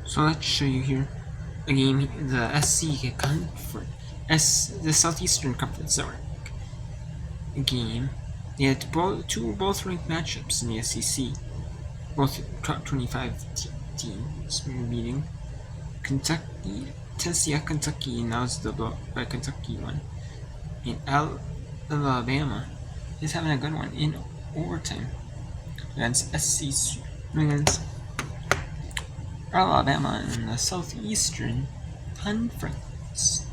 So let's show you here a game, the SC Conference, the Southeastern Conference Network. A game. They had both ranked matchups in the SEC. Both top 25 teams meeting. Kentucky, Tennessee at Kentucky, and that was the blow by Kentucky one. And Alabama is having a good one in overtime against against Alabama in the Southeastern Conference.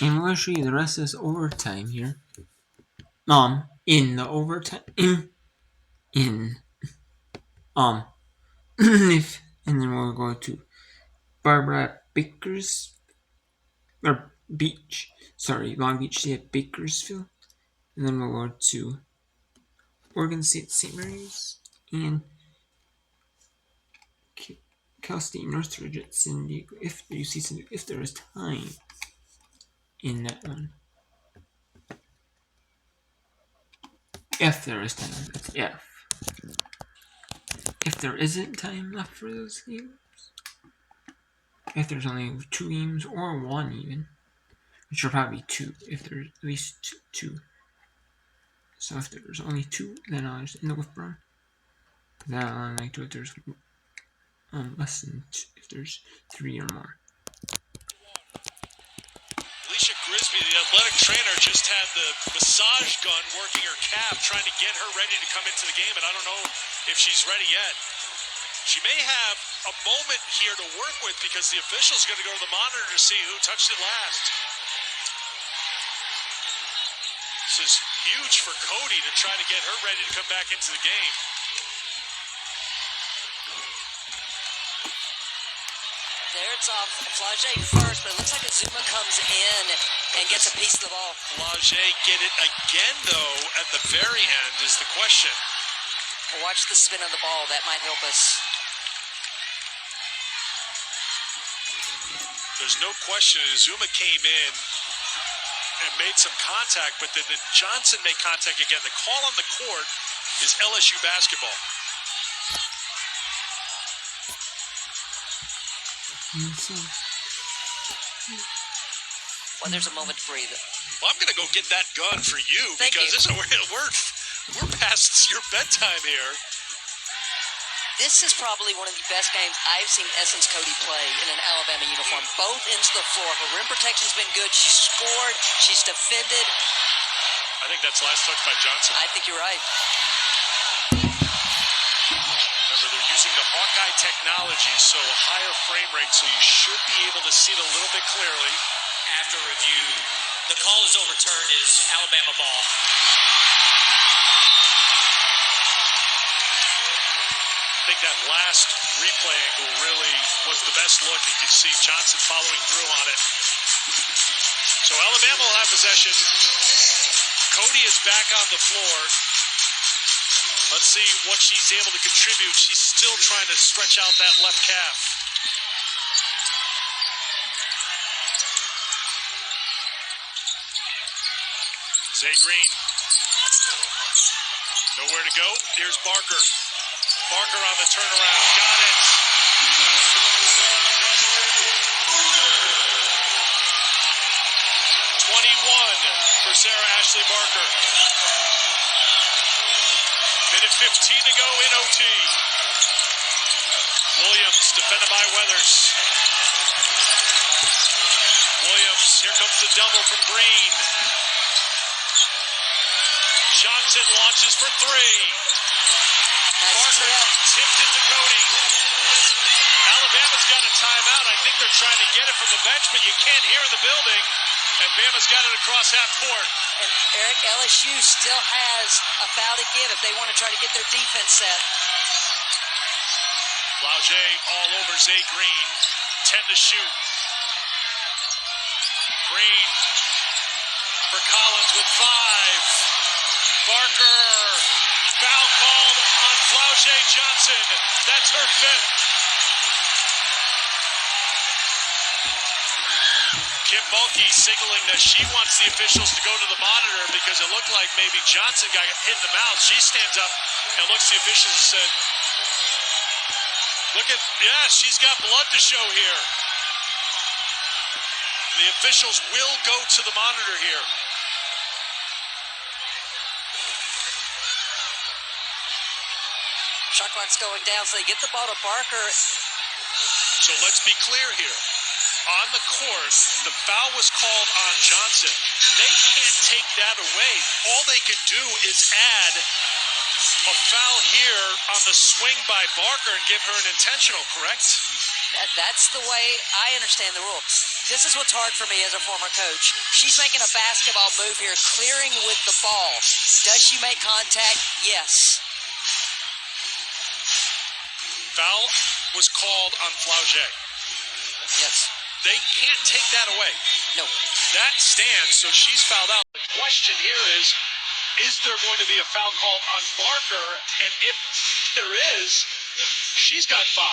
And we're going to show you the rest of this overtime here. In the overtime, if, and then we'll go to Barbara Bakersfield, or Beach, Long Beach State Bakersfield, and then we'll go to Oregon State St. Mary's, and Cal State Northridge at San Diego, if there is time in that one. If there is time, that's if. If there isn't time left for those games, if there's only 2 games or 1 even, which will probably be 2, if there's at least 2. So if there's only 2, then I'll just end up with Brown. Then I like to if there's less than 2, if there's 3 or more. Alicia Grisby, the athletic trainer, just had the massage gun working her calf, trying to get her ready to come into the game, and I don't know if she's ready yet. She may have a moment here to work with because the official's going to go to the monitor to see who touched it last. This is huge for Cody to try to get her ready to come back into the game. There it's off Flau'jae first, but it looks like Azuma comes in and gets a piece of the ball. Flau'jae get it again, though, at the very end is the question. Well, watch the spin of the ball. That might help us. There's no question Azuma came in and made some contact, but then Johnson made contact again. The call on the court is LSU basketball. When there's a moment to breathe. Well, I'm going to go get that gun for you. Thank because you. We're past your bedtime here. This is probably one of the best games I've seen Essence Cody play in an Alabama uniform. Both ends of the floor. Her rim protection's been good. She's scored. She's defended. I think that's last touch by Johnson. I think you're right. Remember, they're using the Hawkeye technology, so a higher frame rate, so you should be able to see it a little bit clearly. After review, the call is overturned. It is Alabama ball. I think that last replay angle really was the best look. You can see Johnson following through on it. So Alabama will have possession. Cody is back on the floor. Let's see what she's able to contribute. She's still trying to stretch out that left calf. Zay Green. Nowhere to go. Here's Barker. Barker on the turnaround. Got it. For Sarah Ashley Barker. Minute 15 to go in OT. Williams defended by Weathers. Williams, here comes the double from Green. Johnson launches for 3. Barker tipped it to Cody. Alabama's got a timeout. I think they're trying to get it from the bench, but you can't hear in the building. And Bama's got it across half court. And Eric, LSU still has a foul to give if they want to try to get their defense set. Flau'jae all over Zay Green. 10 to shoot. Green for Collins with 5. Barker. Foul called on Flau'jae Johnson. That's her fifth. Kim Mulkey signaling that she wants the officials to go to the monitor because it looked like maybe Johnson got hit in the mouth. She stands up and looks at the officials and said, she's got blood to show here. The officials will go to the monitor here. Shot clock's going down, so they get the ball to Barker. So let's be clear here. On the court, the foul was called on Johnson. They can't take that away. All they could do is add a foul here on the swing by Barker and give her an intentional, correct? That's the way I understand the rule. This is what's hard for me as a former coach. She's making a basketball move here, clearing with the ball. Does she make contact? Yes. Foul was called on Flau'jae. Yes. They can't take that away. No. That stands, so she's fouled out. The question here is there going to be a foul called on Barker? And if there is, she's got 5.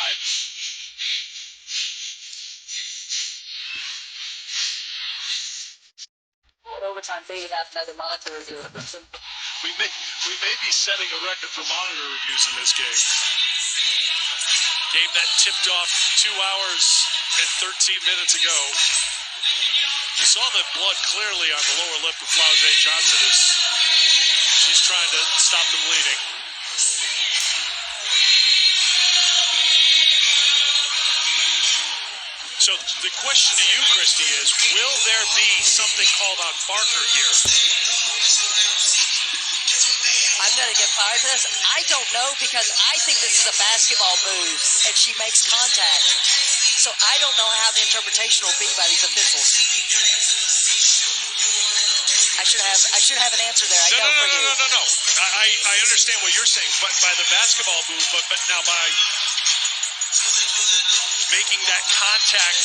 Overtime, they have another monitor review. We may be setting a record for monitor reviews in this game. Game that tipped off 2 hours and 13 minutes ago. You saw the blood clearly on the lower lip of Flau'jae Johnson as she's trying to stop the bleeding. So the question to you, Christy, is will there be something called on Barker here? I'm going to get fired for this. I don't know because I think this is a basketball move and she makes contact. So I don't know how the interpretation will be by these officials. I should have an answer there. No. I understand what you're saying, but by the basketball move, but now by making that contact.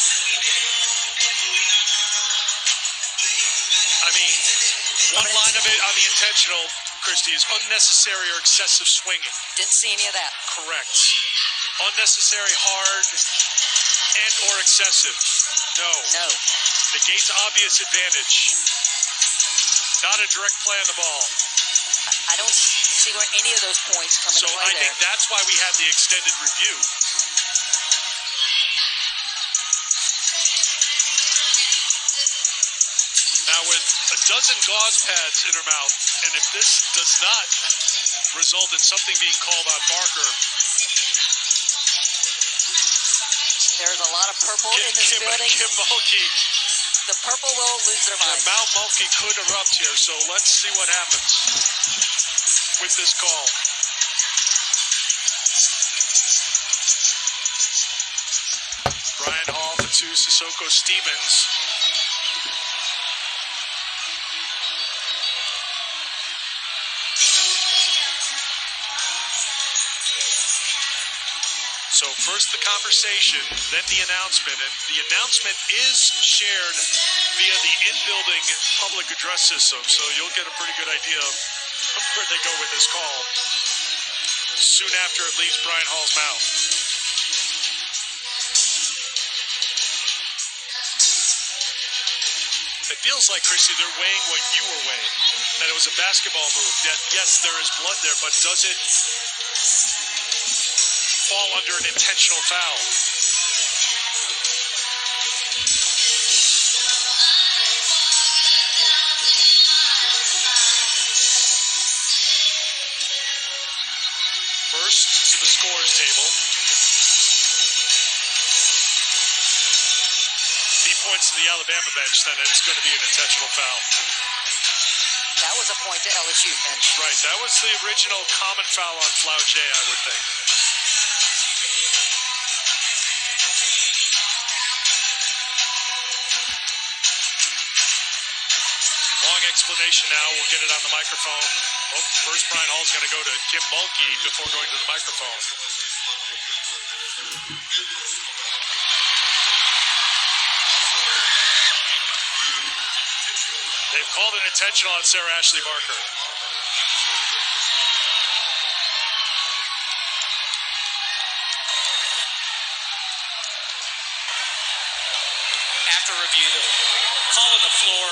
I mean, one line of it on the intentional, Christy, is unnecessary or excessive swinging. Didn't see any of that. Correct. Unnecessary, hard, and or excessive. No. Negates obvious advantage. Not a direct play on the ball. I don't see where any of those points come into play there. So I think that's why we have the extended review. Now with a dozen gauze pads in her mouth, and if this does not result in something being called on Barker. There's a lot of purple in this building. Kim Mulkey. The purple will lose their mind. Mount Mulkey could erupt here, so let's see what happens with this call. Brian Hall for 2, Sissoko Stevens. So first the conversation, then the announcement. And the announcement is shared via the in-building public address system, so you'll get a pretty good idea of where they go with this call soon after it leaves Brian Hall's mouth. It feels like, Christy, they're weighing what you were weighing, that it was a basketball move. That, yes, there is blood there, but does it fall under an intentional foul? First to the scorer's table. He points to the Alabama bench, then it's going to be an intentional foul. That was a point to LSU bench. Right, that was the original common foul on Flau'jae, I would think. Long explanation now. We'll get it on the microphone. Oh, first Brian Hall's going to go to Kim Mulkey before going to the microphone. They've called an intentional on Sarah Ashley Barker. After review, the call on the floor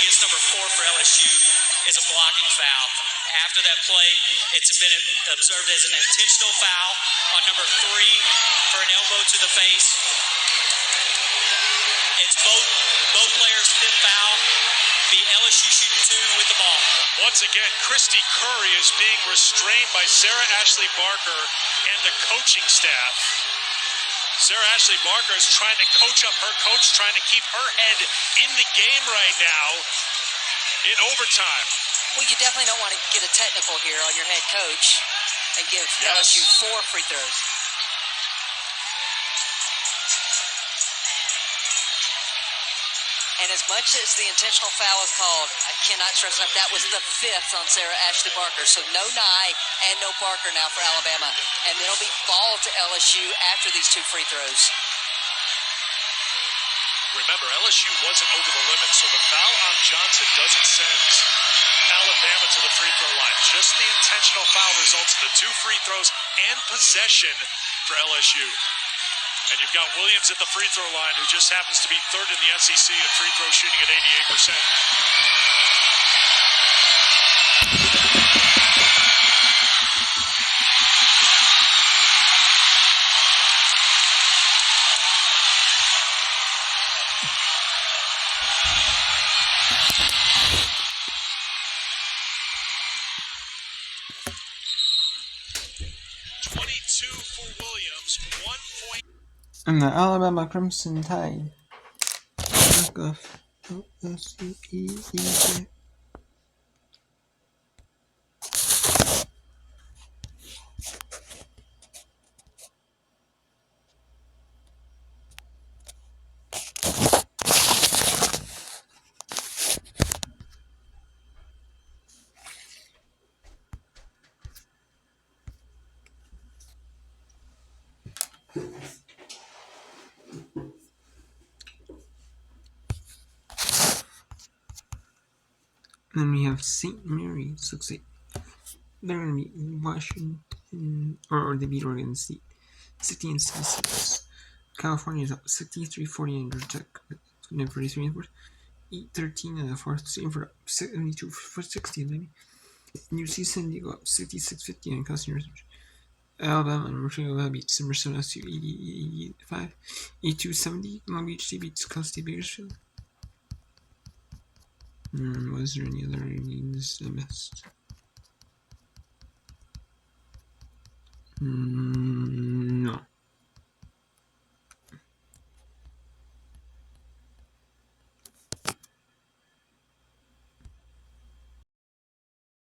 against number 4 for LSU is a blocking foul. After that play, it's been observed as an intentional foul on number 3 for an elbow to the face. It's both players' 5th foul. The LSU shooting 2 with the ball. Once again, Christy Curry is being restrained by Sarah Ashley Barker and the coaching staff. Sarah Ashley Barker is trying to coach up her coach, trying to keep her head in the game right now in overtime. Well, you definitely don't want to get a technical here on your head coach and give LSU 4 free throws. And as much as the intentional foul is called, I cannot stress enough, that was the 5th on Sarah Ashley Barker. So no Nye and no Barker now for Alabama. And then it'll be ball to LSU after these 2 free throws. Remember, LSU wasn't over the limit, so the foul on Johnson doesn't send Alabama to the free throw line. Just the intentional foul results in the 2 free throws and possession for LSU. And you've got Williams at the free throw line, who just happens to be 3rd in the SEC at free throw shooting at 88%. For Williams, 1 point. And the Alabama Crimson Tide. Back off. LSU. Then we have St. Mary's. Looks like they're going to beat Washington, or they beat Oregon State 16-66. California is up 63-40 under Tech. 43 in the fourth. 8-13 in the fourth. Stanford up 72-60 in the UC San Diego up 66-50 in custom research. Alabama and Michigan beat Emerson SU 80-85. 82-70. Long Beach State beats Cal State Bakersfield. Was there any other games I missed?